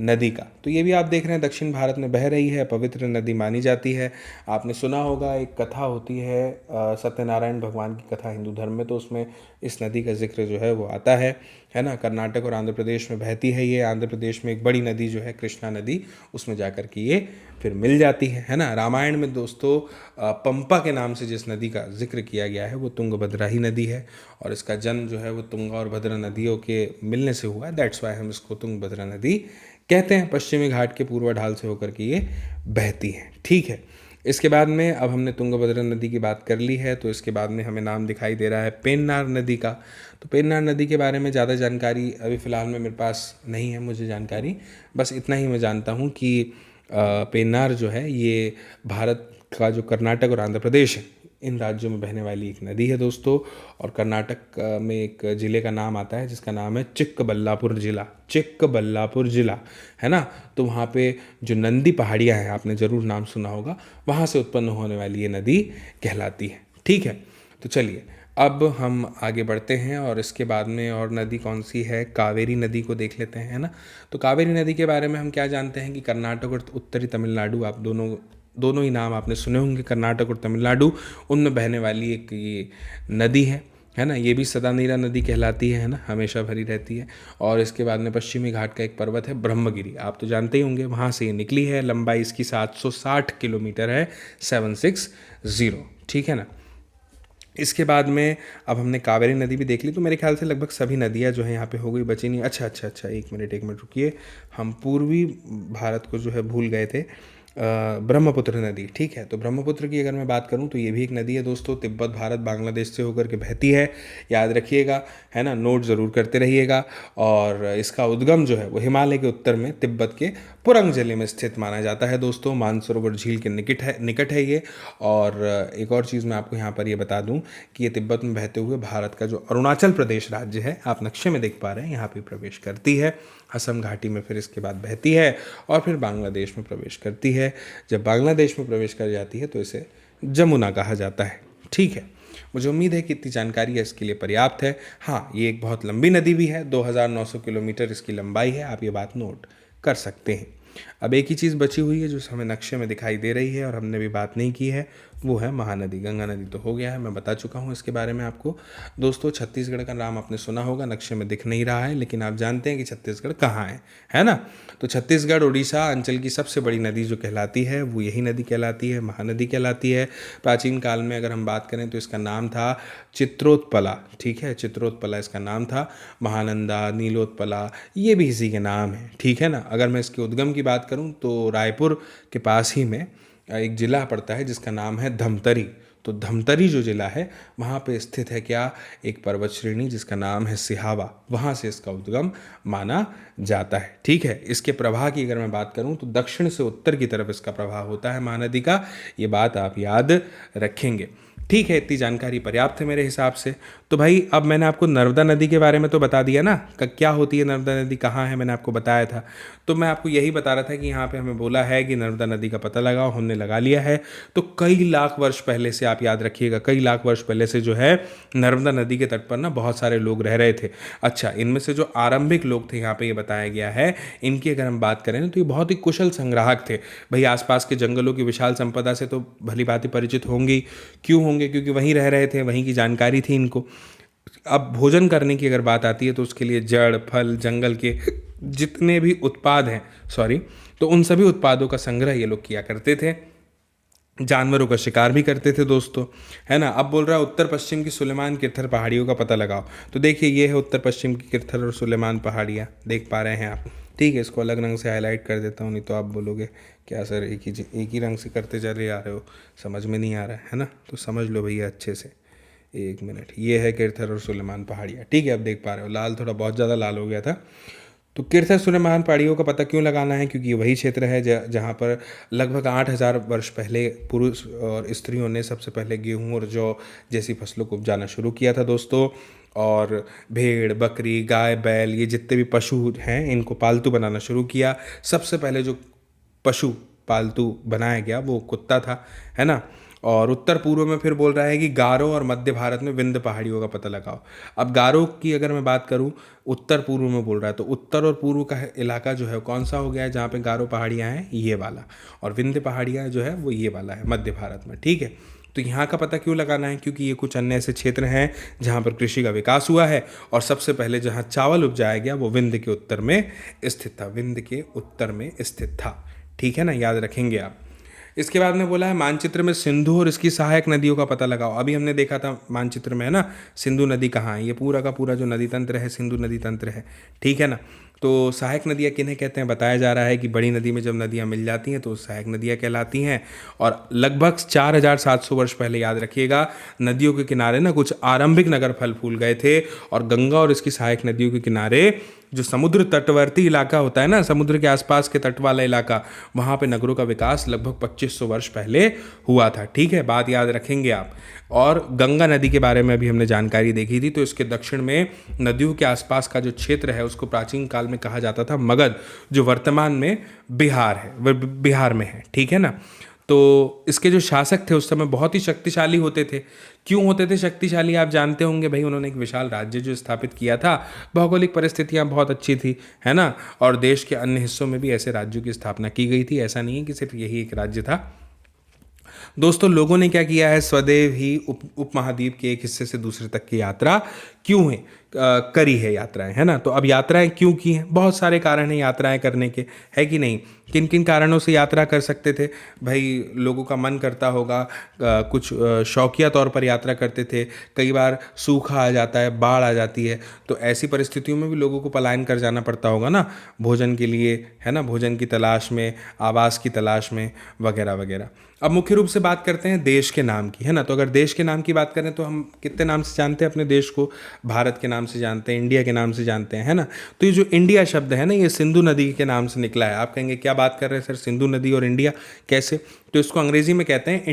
[SPEAKER 1] नदी का। तो ये भी आप देख रहे हैं दक्षिण भारत में बह रही है, पवित्र नदी मानी जाती है। आपने सुना होगा एक कथा होती है सत्यनारायण भगवान की कथा हिंदू धर्म में, तो उसमें इस नदी का जिक्र जो है वो आता है ना। कर्नाटक और आंध्र प्रदेश में बहती है ये। आंध्र प्रदेश में एक बड़ी नदी जो है कृष्णा नदी, उसमें जाकर के ये फिर मिल जाती है ना। रामायण में दोस्तों पंपा के नाम से जिस नदी का जिक्र किया गया है वो तुंगभद्रा ही नदी है, और इसका जन्म जो है वो तुंगा और भद्रा नदियों के मिलने से हुआ है। दैट्स वाई हम इसको तुंगभद्रा नदी कहते हैं। पश्चिमी घाट के पूर्व ढाल से होकर के ये बहती है, ठीक है। इसके बाद में अब हमने तुंगभद्रा नदी की बात कर ली है, तो इसके बाद में हमें नाम दिखाई दे रहा है पेन्नार नदी का। तो पेन्नार नदी के बारे में ज़्यादा जानकारी अभी फ़िलहाल में मेरे पास नहीं है, मुझे जानकारी बस इतना ही मैं जानता हूँ कि पेन्नार जो है ये भारत का जो कर्नाटक और आंध्र प्रदेश है, इन राज्यों में बहने वाली एक नदी है दोस्तों। और कर्नाटक में एक ज़िले का नाम आता है जिसका नाम है चिक्कबल्लापुर ज़िला, चिक्कबल्लापुर ज़िला, है ना। तो वहाँ पे जो नंदी पहाड़ियाँ हैं, आपने ज़रूर नाम सुना होगा, वहाँ से उत्पन्न होने वाली ये नदी कहलाती है, ठीक है। तो चलिए अब हम आगे बढ़ते हैं और इसके बाद में और नदी कौन सी है, कावेरी नदी को देख लेते हैं, है ना। तो कावेरी नदी के बारे में हम क्या जानते हैं कि कर्नाटक और उत्तरी तमिलनाडु, आप दोनों ही नाम आपने सुने होंगे, कर्नाटक और तमिलनाडु, उनमें बहने वाली एक ये नदी है ना। ये भी सदा नीरा नदी कहलाती है ना, हमेशा भरी रहती है। और इसके बाद में पश्चिमी घाट का एक पर्वत है ब्रह्मगिरी, आप तो जानते ही होंगे, वहाँ से ये निकली है। लंबाई इसकी 760 किलोमीटर है, 760, ठीक है ना। इसके बाद में अब हमने कावेरी नदी भी देख ली, तो मेरे ख्याल से लगभग सभी नदियाँ जो हैं यहाँ पे हो गई, बची नहीं। अच्छा, एक मिनट रुकिए, हम पूर्वी भारत को जो है भूल गए थे, ब्रह्मपुत्र नदी, ठीक है। तो ब्रह्मपुत्र की अगर मैं बात करूं तो ये भी एक नदी है दोस्तों, तिब्बत, भारत, बांग्लादेश से होकर के बहती है, याद रखिएगा, है ना, नोट ज़रूर करते रहिएगा। और इसका उद्गम जो है वो हिमालय के उत्तर में तिब्बत के पुरंग जिले में स्थित माना जाता है दोस्तों। मानसरोवर झील के निकट है ये। और एक और चीज़ मैं आपको यहाँ पर ये बता दूँ कि ये तिब्बत में बहते हुए भारत का जो अरुणाचल प्रदेश राज्य है, आप नक्शे में देख पा रहे हैं, यहाँ पर प्रवेश करती है, असम घाटी में फिर इसके बाद बहती है और फिर बांग्लादेश में प्रवेश करती है। जब बांग्लादेश में प्रवेश कर जाती है तो इसे जमुना कहा जाता है, ठीक है। मुझे उम्मीद है कि इतनी जानकारी है इसके लिए पर्याप्त है। हाँ, ये एक बहुत लंबी नदी भी है, 2900 किलोमीटर इसकी लंबाई है, आप ये बात नोट कर सकते हैं। अब एक ही चीज़ बची हुई है जो हमें नक्शे में दिखाई दे रही है और हमने भी बात नहीं की है, वो है महानदी। गंगा नदी तो हो गया है, मैं बता चुका हूँ इसके बारे में आपको। दोस्तों छत्तीसगढ़ का नाम आपने सुना होगा, नक्शे में दिख नहीं रहा है, लेकिन आप जानते हैं कि छत्तीसगढ़ कहाँ है ना। तो छत्तीसगढ़ उड़ीसा अंचल की सबसे बड़ी नदी जो कहलाती है वो यही नदी कहलाती है, महानदी कहलाती है। प्राचीन काल में अगर हम बात करें तो इसका नाम था चित्रोत्पला, ठीक है, चित्रोत्पला इसका नाम था। महानंदा, नीलोत्पला, ये भी इसी के नाम है, ठीक है ना। अगर मैं इसके उद्गम की बात करूं तो रायपुर के पास ही में एक ज़िला पड़ता है जिसका नाम है धमतरी। तो धमतरी जो ज़िला है वहाँ पे स्थित है क्या, एक पर्वत श्रेणी जिसका नाम है सिहावा, वहाँ से इसका उद्गम माना जाता है, ठीक है। इसके प्रवाह की अगर मैं बात करूँ तो दक्षिण से उत्तर की तरफ इसका प्रवाह होता है महानदी का, ये बात आप याद रखेंगे, ठीक है। इतनी जानकारी पर्याप्त है मेरे हिसाब से। तो भाई अब मैंने आपको नर्मदा नदी के बारे में तो बता दिया ना, क्या होती है नर्मदा नदी, कहाँ है, मैंने आपको बताया था। तो मैं आपको यही बता रहा था कि यहाँ पे हमें बोला है कि नर्मदा नदी का पता लगाओ, हमने लगा लिया है। तो कई लाख वर्ष पहले से, आप याद रखिएगा, कई लाख वर्ष पहले से जो है नर्मदा नदी के तट पर ना बहुत सारे लोग रह रहे थे। अच्छा, इनमें से जो आरंभिक लोग थे यहाँ पे ये बताया गया है, इनकी अगर हम बात करें तो ये बहुत ही कुशल संग्राहक थे। भाई आसपास के जंगलों की विशाल संपदा से तो भली भांति परिचित होंगे, क्यों होंगे, क्योंकि वहीं रह रहे थे, वहीं की जानकारी थी इनको। अब भोजन करने की अगर बात आती है तो उसके लिए जड़, फल, जंगल के जितने भी उत्पाद हैं, तो उन सभी उत्पादों का संग्रह ये लोग किया करते थे। जानवरों का शिकार भी करते थे दोस्तों, है ना। अब बोल रहा है उत्तर पश्चिम की सुलेमान किरथर पहाड़ियों का पता लगाओ। तो देखिए ये है उत्तर पश्चिम की किरथर और सुलेमान पहाड़ियाँ, देख पा रहे हैं आप, ठीक है, इसको अलग रंग से हाईलाइट कर देता हूँ, नहीं तो आप बोलोगे क्या सर एक ही रंग से करते चले आ रहे हो, समझ में नहीं आ रहा है ना। तो समझ लो भैया अच्छे से। एक मिनट, ये है किरथर और सुलेमान पहाड़ियाँ, ठीक है। अब देख पा रहे हो लाल, थोड़ा बहुत ज़्यादा लाल हो गया था। तो किरथर सुलेमान पहाड़ियों का पता क्यों लगाना है, क्योंकि ये वही क्षेत्र है जहाँ पर लगभग 8,000 वर्ष पहले पुरुष और स्त्रियों ने सबसे पहले गेहूँ और जौ जैसी फसलों को उपजाना शुरू किया था दोस्तों। और भेड़, बकरी, गाय, बैल, ये जितने भी पशु हैं इनको पालतू बनाना शुरू किया। सबसे पहले जो पशु पालतू बनाया गया वो कुत्ता था, है ना। और उत्तर पूर्व में फिर बोल रहा है कि गारो और मध्य भारत में विंध्य पहाड़ियों का पता लगाओ। अब गारो की अगर मैं बात करूं, उत्तर पूर्व में बोल रहा है, तो उत्तर और पूर्व का इलाका जो है कौन सा हो गया है, जहाँ पे गारो पहाड़ियाँ हैं ये वाला, और विंध्य पहाड़ियाँ जो है वो ये वाला है मध्य भारत में, ठीक है। तो यहाँ का पता क्यों लगाना है, क्योंकि ये कुछ अन्य ऐसे क्षेत्र हैं जहाँ पर कृषि का विकास हुआ है। और सबसे पहले जहाँ चावल उपजाया गया वो विंध्य के उत्तर में स्थित था, विंध्य के उत्तर में स्थित था, ठीक है ना, याद रखेंगे आप। इसके बाद में बोला है मानचित्र में सिंधु और इसकी सहायक नदियों का पता लगाओ। अभी हमने देखा था मानचित्र में, है ना, सिंधु नदी कहाँ है, ये पूरा का पूरा जो नदी तंत्र है सिंधु नदी तंत्र है, ठीक है ना। तो सहायक नदियाँ किन्हें कहते हैं, बताया जा रहा है कि बड़ी नदी में जब नदियाँ मिल जाती हैं तो सहायक नदियाँ कहलाती हैं। और लगभग 4,700 वर्ष पहले, याद रखिएगा, नदियों के किनारे ना कुछ आरंभिक नगर फल फूल गए थे, और गंगा और इसकी सहायक नदियों के किनारे जो समुद्र तटवर्ती इलाका होता है ना, समुद्र के आसपास के तट वाला इलाका, वहाँ पे नगरों का विकास लगभग 2500 वर्ष पहले हुआ था, ठीक है, बात याद रखेंगे आप। और गंगा नदी के बारे में अभी हमने जानकारी देखी थी, तो इसके दक्षिण में नदियों के आसपास का जो क्षेत्र है उसको प्राचीन काल में कहा जाता था मगध, जो वर्तमान में बिहार है, वह बिहार में है, ठीक है ना। तो इसके जो शासक थे उस समय बहुत ही शक्तिशाली होते थे। क्यों होते थे शक्तिशाली, आप जानते होंगे भाई, उन्होंने एक विशाल राज्य जो स्थापित किया था, भौगोलिक परिस्थितियां बहुत अच्छी थी, है ना। और देश के अन्य हिस्सों में भी ऐसे राज्यों की स्थापना की गई थी, ऐसा नहीं है कि सिर्फ यही एक राज्य था। दोस्तों लोगों ने क्या किया है, स्वदेव ही उपमहाद्वीप के एक हिस्से से दूसरे तक की यात्रा क्यों है करी है यात्राएं, है ना। तो अब यात्राएं क्यों की हैं, बहुत सारे कारण हैं यात्राएं करने के, है कि नहीं। किन किन कारणों से यात्रा कर सकते थे भाई, लोगों का मन करता होगा, कुछ शौकिया तौर पर यात्रा करते थे, कई बार सूखा आ जाता है, बाढ़ आ जाती है, तो ऐसी परिस्थितियों में भी लोगों को पलायन कर जाना पड़ता होगा ना, भोजन के लिए, है ना, भोजन की तलाश में, आवास की तलाश में, वगैरह वगैरह। अब मुख्य रूप से बात करते हैं देश के नाम की, है ना। तो अगर देश के नाम की बात करें तो हम कितने नाम से जानते हैं अपने देश को, भारत के नाम से जानते हैं, इंडिया के नाम से जानते हैं, है ना। तो ये जो इंडिया शब्द है ना, ये सिंधु नदी के नाम से निकला है। आप कहेंगे क्या बात कर रहे हैं सर, सिंधु नदी और इंडिया कैसे, तो इसको अंग्रेजी में कहते हैं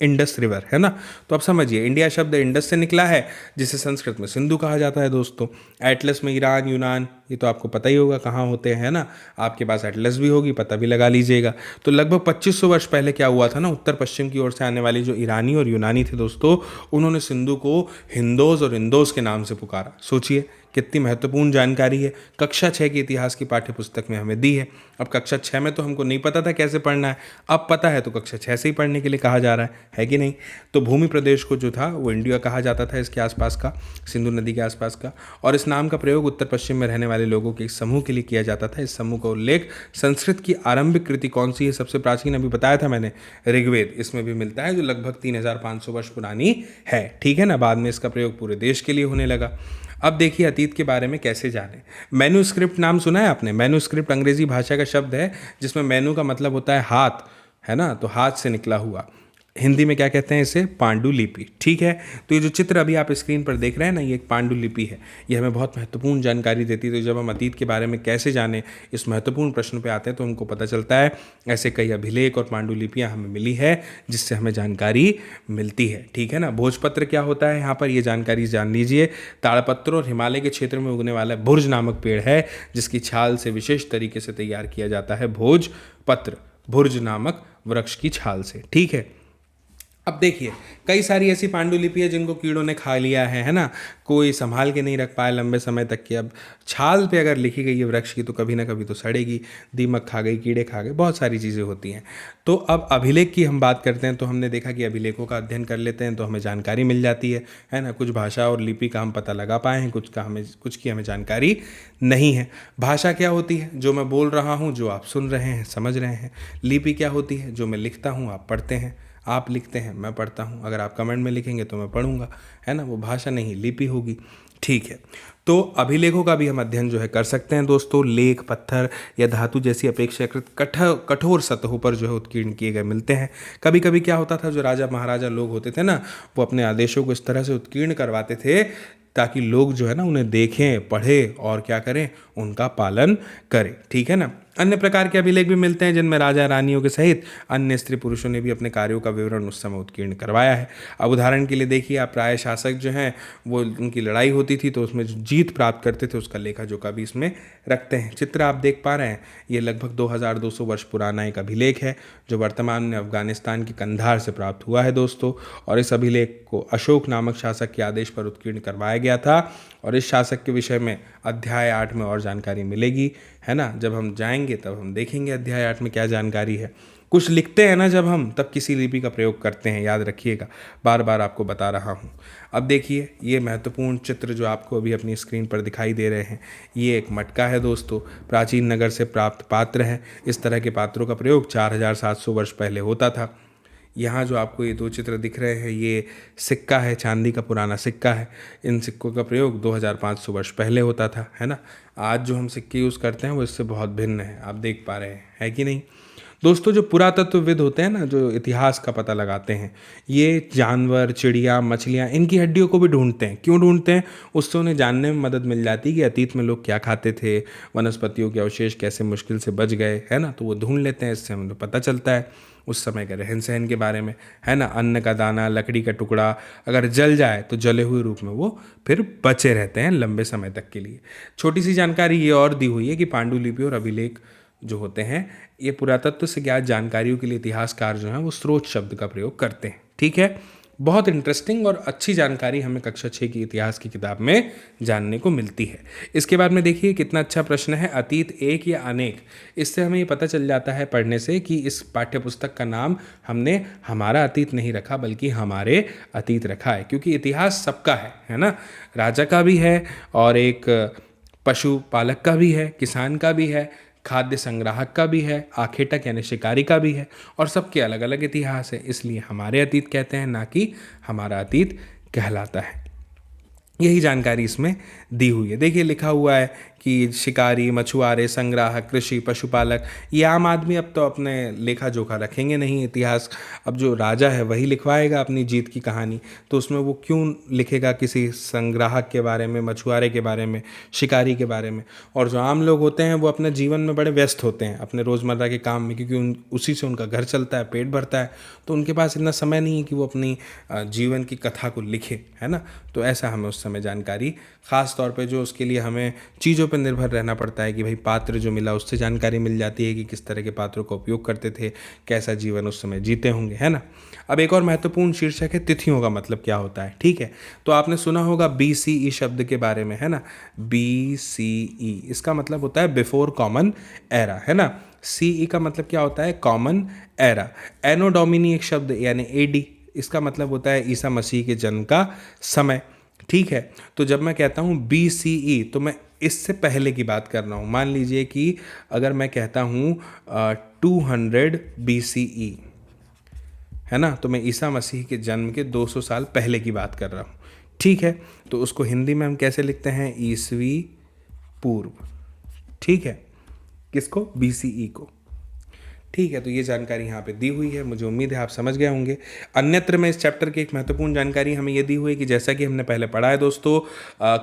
[SPEAKER 1] इंडस रिवर, है ना। तो अब समझिए, इंडिया शब्द इंडस से निकला है, जिसे संस्कृत में सिंधु कहा जाता है दोस्तों। एटलस में ईरान, यूनान, ये तो आपको पता ही होगा कहाँ होते हैं, है ना। आपके पास एटलस भी होगी, पता भी लगा लीजिएगा। तो लगभग 2500 वर्ष पहले क्या हुआ था ना, उत्तर पश्चिम की ओर से आने वाली जो ईरानी और यूनानी थे दोस्तों, उन्होंने सिंधु को हिंदोज और इंदोज के नाम से पुकारा। सोचिए कितनी महत्वपूर्ण जानकारी है, कक्षा 6 की इतिहास की पाठ्य पुस्तक में हमें दी है। अब कक्षा 6 में तो हमको नहीं पता था कैसे पढ़ना है, अब पता है, तो कक्षा 6 से ही पढ़ने के लिए कहा जा रहा है कि नहीं। तो भूमि प्रदेश को जो था वो इंडिया कहा जाता था, इसके आसपास का, सिंधु नदी के आसपास का। और इस नाम का प्रयोग उत्तर पश्चिम में रहने वाले लोगों के एक समूह के लिए किया जाता था। इस समूह का उल्लेख संस्कृत की आरंभिक कृति कौन सी है, सबसे प्राचीन, अभी बताया था मैंने, ऋग्वेद, इसमें भी मिलता है, जो लगभग 3500 वर्ष पुरानी है, ठीक है ना। बाद में इसका प्रयोग पूरे देश के लिए होने लगा। अब देखिए अतीत के बारे में कैसे जाने। मैन्यूस्क्रिप्ट नाम सुना है आपने, मैन्यूस्क्रिप्ट अंग्रेजी भाषा का शब्द है, जिसमें मैन्यू का मतलब होता है हाथ, है ना, तो हाथ से निकला हुआ। हिंदी में क्या कहते हैं इसे, पांडुलिपि, ठीक है। तो ये जो चित्र अभी आप स्क्रीन पर देख रहे हैं ना, ये एक पांडुलिपि है, ये हमें बहुत महत्वपूर्ण जानकारी देती है। तो जब हम अतीत के बारे में कैसे जाने, इस महत्वपूर्ण प्रश्न पे आते हैं, तो हमको पता चलता है ऐसे कई अभिलेख और पांडुलिपियाँ हमें मिली है, जिससे हमें जानकारी मिलती है, ठीक है ना। भोजपत्र क्या होता है, यहाँ पर ये जानकारी जान लीजिए। ताड़पत्र और हिमालय के क्षेत्र में उगने वाला भुर्ज नामक पेड़ है, जिसकी छाल से विशेष तरीके से तैयार किया जाता है भोजपत्र, भुर्ज नामक वृक्ष की छाल से, ठीक है। अब देखिए कई सारी ऐसी पांडुलिपि है जिनको कीड़ों ने खा लिया है ना, कोई संभाल के नहीं रख पाया लंबे समय तक की। अब छाल पे अगर लिखी गई है वृक्ष की, तो कभी ना कभी तो सड़ेगी, दीमक खा गई, कीड़े खा गए, बहुत सारी चीज़ें होती हैं। तो अब अभिलेख की हम बात करते हैं, तो हमने देखा कि अभिलेखों का अध्ययन कर लेते हैं तो हमें जानकारी मिल जाती है ना। कुछ भाषा और लिपि का हम पता लगा पाए हैं, कुछ की हमें जानकारी नहीं है। भाषा क्या होती है, जो मैं बोल रहा हूँ, जो आप सुन रहे हैं, समझ रहे हैं। लिपि क्या होती है, जो मैं लिखता हूँ, आप पढ़ते हैं, आप लिखते हैं, मैं पढ़ता हूँ, अगर आप कमेंट में लिखेंगे तो मैं पढ़ूंगा, है ना। वो भाषा नहीं, लिपि होगी, ठीक है। तो अभिलेखों का भी हम अध्ययन जो है कर सकते हैं दोस्तों। लेख, पत्थर या धातु जैसी अपेक्षाकृत कठोर सतहों पर जो है उत्कीर्ण किए गए मिलते हैं। कभी कभी क्या होता था, जो राजा महाराजा लोग होते थे ना, वो अपने आदेशों को इस तरह से उत्कीर्ण करवाते थे ताकि लोग जो है ना उन्हें देखें, पढ़ें और क्या करें, उनका पालन करें। ठीक है ना। अन्य प्रकार के अभिलेख भी मिलते हैं जिनमें राजा रानियों के सहित अन्य स्त्री पुरुषों ने भी अपने कार्यों का विवरण उस समय उत्कीर्ण करवाया है। अब उदाहरण के लिए देखिए, आप प्राय शासक जो हैं वो उनकी लड़ाई होती थी तो उसमें जो जीत प्राप्त करते थे उसका लेखा जोखा भी इसमें रखते हैं। चित्र आप देख पा रहे हैं, ये लगभग 2200 वर्ष पुराना एक अभिलेख है जो वर्तमान में अफगानिस्तान के कंधार से प्राप्त हुआ है दोस्तों। और इस अभिलेख को अशोक नामक शासक के आदेश पर उत्कीर्ण करवाया गया था। और इस शासक के विषय में अध्याय 8 में और जानकारी मिलेगी, है ना। जब हम जाएंगे तब हम देखेंगे अध्याय 8 में क्या जानकारी है। कुछ लिखते हैं ना जब हम, तब किसी लिपि का प्रयोग करते हैं, याद रखिएगा, बार बार आपको बता रहा हूँ। अब देखिए, ये महत्वपूर्ण चित्र जो आपको अभी अपनी स्क्रीन पर दिखाई दे रहे हैं, ये एक मटका है दोस्तों, प्राचीन नगर से प्राप्त पात्र है। इस तरह के पात्रों का प्रयोग 4700 वर्ष पहले होता था। यहाँ जो आपको ये दो चित्र दिख रहे हैं, ये सिक्का है, चांदी का पुराना सिक्का है। इन सिक्कों का प्रयोग 2500 वर्ष पहले होता था, है ना। आज जो हम सिक्के यूज़ करते हैं वो इससे बहुत भिन्न है, आप देख पा रहे हैं, है कि नहीं दोस्तों। जो पुरातत्वविद होते हैं ना, जो इतिहास का पता लगाते हैं, ये जानवर, चिड़िया, मछलियाँ, इनकी हड्डियों को भी ढूंढते हैं। क्यों ढूंढते हैं? उससे उन्हें जानने में मदद मिल जाती है कि अतीत में लोग क्या खाते थे, वनस्पतियों के अवशेष कैसे मुश्किल से बच गए, है ना। तो वो ढूंढ लेते हैं, इससे हमें पता चलता है उस समय के रहन सहन के बारे में, है ना। अन्न का दाना, लकड़ी का टुकड़ा अगर जल जाए तो जले हुए रूप में वो फिर बचे रहते हैं लंबे समय तक के लिए। छोटी सी जानकारी ये और दी हुई है कि पांडुलिपि और अभिलेख जो होते हैं, ये पुरातत्व से ज्ञात जानकारियों के लिए इतिहासकार जो हैं वो स्रोत शब्द का प्रयोग करते हैं। ठीक है, बहुत इंटरेस्टिंग और अच्छी जानकारी हमें कक्षा 6 की इतिहास की किताब में जानने को मिलती है। इसके बाद में देखिए कितना अच्छा प्रश्न है, अतीत एक या अनेक। इससे हमें ये पता चल जाता है पढ़ने से कि इस पाठ्य पुस्तक का नाम हमने हमारा अतीत नहीं रखा बल्कि हमारे अतीत रखा है, क्योंकि इतिहास सबका है ना। राजा का भी है और एक पशुपालक का भी है, किसान का भी है, खाद्य संग्राहक का भी है, आखेटक यानी शिकारी का भी है, और सबके अलग अलग इतिहास है। इसलिए हमारे अतीत कहते हैं, ना कि हमारा अतीत कहलाता है। यही जानकारी इसमें दी हुई है। देखिए लिखा हुआ है कि शिकारी, मछुआरे, संग्राहक, कृषि, पशुपालक, ये आम आदमी अब तो अपने लेखा जोखा रखेंगे नहीं इतिहास। अब जो राजा है वही लिखवाएगा अपनी जीत की कहानी, तो उसमें वो क्यों लिखेगा किसी संग्राहक के बारे में, मछुआरे के बारे में, शिकारी के बारे में। और जो आम लोग होते हैं वो अपने जीवन में बड़े व्यस्त होते हैं अपने रोज़मर्रा के काम में, क्योंकि उसी से उनका घर चलता है, पेट भरता है, तो उनके पास इतना समय नहीं है कि वो अपनी जीवन की कथा को लिखे, है ना। तो ऐसा हमें उस समय जानकारी, ख़ास तौर पे जो उसके लिए हमें चीज़ों पर निर्भर रहना पड़ता है कि भाई पात्र जो मिला उससे जानकारी मिल जाती है कि किस तरह के पात्रों का उपयोग करते थे, कैसा जीवन उस समय जीते होंगे, है ना। अब एक और महत्वपूर्ण शीर्षक है तिथियों का मतलब क्या होता है। ठीक है, तो आपने सुना होगा BCE शब्द के बारे में, है ना। BCE इसका मतलब होता है बिफोर कॉमन एरा, है ना। CE का मतलब क्या होता है? Common era. एनो डोमिनी एक शब्द यानी AD, इसका मतलब होता है ईसा मसीह के जन्म का समय। ठीक है, तो जब मैं कहता हूँ BCE तो मैं इससे पहले की बात कर रहा हूँ। मान लीजिए कि अगर मैं कहता हूँ 200 BCE, है ना, तो मैं ईसा मसीह के जन्म के 200 साल पहले की बात कर रहा हूँ। ठीक है, तो उसको हिंदी में हम कैसे लिखते हैं? ईसवी पूर्व। ठीक है, किसको? BCE को। ठीक है, तो ये जानकारी यहाँ पे दी हुई है, मुझे उम्मीद है आप समझ गए होंगे। अन्यत्र में इस चैप्टर की एक महत्वपूर्ण जानकारी हमें ये दी हुई है कि जैसा कि हमने पहले पढ़ा है दोस्तों,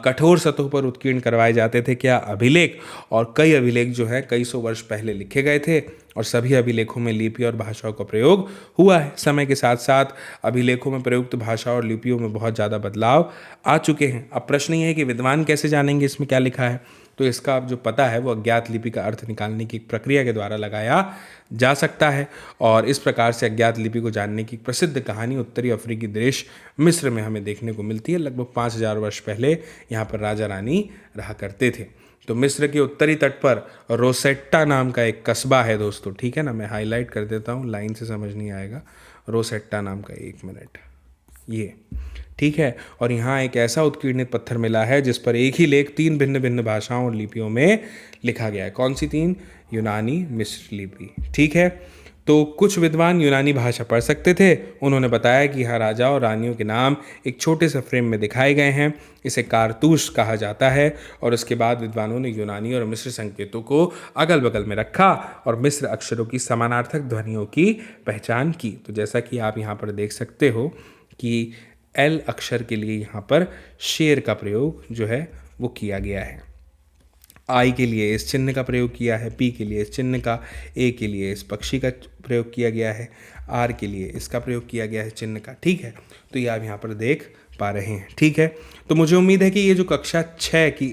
[SPEAKER 1] कठोर सतहों पर उत्कीर्ण करवाए जाते थे क्या? अभिलेख। और कई अभिलेख जो है कई सौ वर्ष पहले लिखे गए थे, और सभी अभिलेखों में लिपि और भाषाओं का प्रयोग हुआ है। समय के साथ साथ अभिलेखों में प्रयुक्त भाषा और लिपियों में बहुत ज़्यादा बदलाव आ चुके हैं। अब प्रश्न ये है कि विद्वान कैसे जानेंगे इसमें क्या लिखा है? तो इसका अब जो पता है वो अज्ञात लिपि का अर्थ निकालने की प्रक्रिया के द्वारा लगाया जा सकता है। और इस प्रकार से अज्ञात लिपि को जानने की प्रसिद्ध कहानी उत्तरी अफ्रीकी देश मिस्र में हमें देखने को मिलती है। लगभग 5000 वर्ष पहले यहाँ पर राजा रानी रहा करते थे। तो मिस्र के उत्तरी तट पर रोसेट्टा नाम का एक कस्बा है दोस्तों। ठीक है ना, मैं हाईलाइट कर देता हूँ, लाइन से समझ नहीं आएगा। रोसेट्टा नाम का, 1 मिनट, ये ठीक है। और यहाँ एक ऐसा उत्कीर्णित पत्थर मिला है जिस पर एक ही लेख 3 भिन्न भिन्न भाषाओं और लिपियों में लिखा गया है। कौन सी 3? यूनानी, मिस्र लिपि। ठीक है, तो कुछ विद्वान यूनानी भाषा पढ़ सकते थे। उन्होंने बताया कि यहाँ राजा और रानियों के नाम एक छोटे से फ्रेम में दिखाए गए हैं। इसे कारतूस कहा जाता है। और उसके बाद विद्वानों ने यूनानी और मिस्र संकेतों को अगल बगल में रखा और मिस्र अक्षरों की समानार्थक ध्वनियों की पहचान की। तो जैसा कि आप यहाँ पर देख सकते हो कि एल अक्षर के लिए यहाँ पर शेर का प्रयोग जो है वो किया गया है। आई के लिए इस चिन्ह का प्रयोग किया है, पी के लिए इस चिन्ह का, ए के लिए इस पक्षी का प्रयोग किया गया है, आर के लिए इसका प्रयोग किया गया है चिन्ह का। ठीक है, तो ये आप यहाँ पर देख पा रहे हैं। ठीक है, तो मुझे उम्मीद है कि ये जो कक्षा 6 की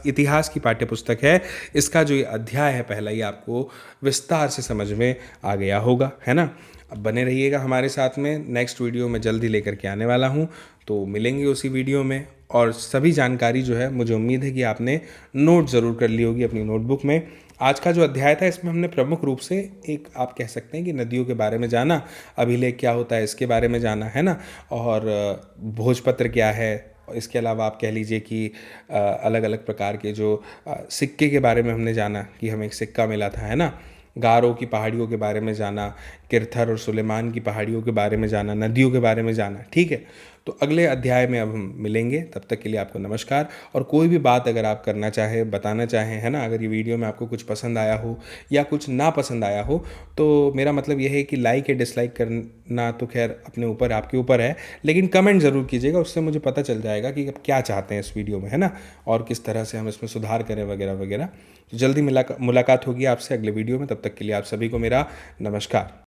[SPEAKER 1] इतिहास की पाठ्यपुस्तक है, इसका जो ये अध्याय है पहला, ये आपको विस्तार से समझ में आ गया होगा, है ना। अब बने रहिएगा हमारे साथ में, नेक्स्ट वीडियो में जल्दी लेकर के आने वाला हूँ, तो मिलेंगे उसी वीडियो में। और सभी जानकारी जो है मुझे उम्मीद है कि आपने नोट ज़रूर कर ली होगी अपनी नोटबुक में। आज का जो अध्याय था इसमें हमने प्रमुख रूप से एक आप कह सकते हैं कि नदियों के बारे में जाना, अभिलेख क्या होता है इसके बारे में जाना, है ना, और भोजपत्र क्या है। इसके अलावा आप कह लीजिए कि अलग अलग प्रकार के जो सिक्के के बारे में हमने जाना कि हमें एक सिक्का मिला था, है ना। गारो की पहाड़ियों के बारे में जाना, किरथर और सुलेमान की पहाड़ियों के बारे में जाना, नदियों के बारे में जाना। ठीक है, तो अगले अध्याय में अब हम मिलेंगे, तब तक के लिए आपको नमस्कार। और कोई भी बात अगर आप करना चाहें, बताना चाहें, है ना, अगर ये वीडियो में आपको कुछ पसंद आया हो या कुछ ना पसंद आया हो, तो मेरा मतलब यह है कि लाइक या डिसलाइक करना तो खैर अपने ऊपर, आपके ऊपर है, लेकिन कमेंट ज़रूर कीजिएगा, उससे मुझे पता चल जाएगा कि आप क्या चाहते हैं इस वीडियो में, है ना, और किस तरह से हम इसमें सुधार करें वगैरह वगैरह। तो जल्दी मुलाकात होगी आपसे अगले वीडियो में, तब तक के लिए आप सभी को मेरा नमस्कार।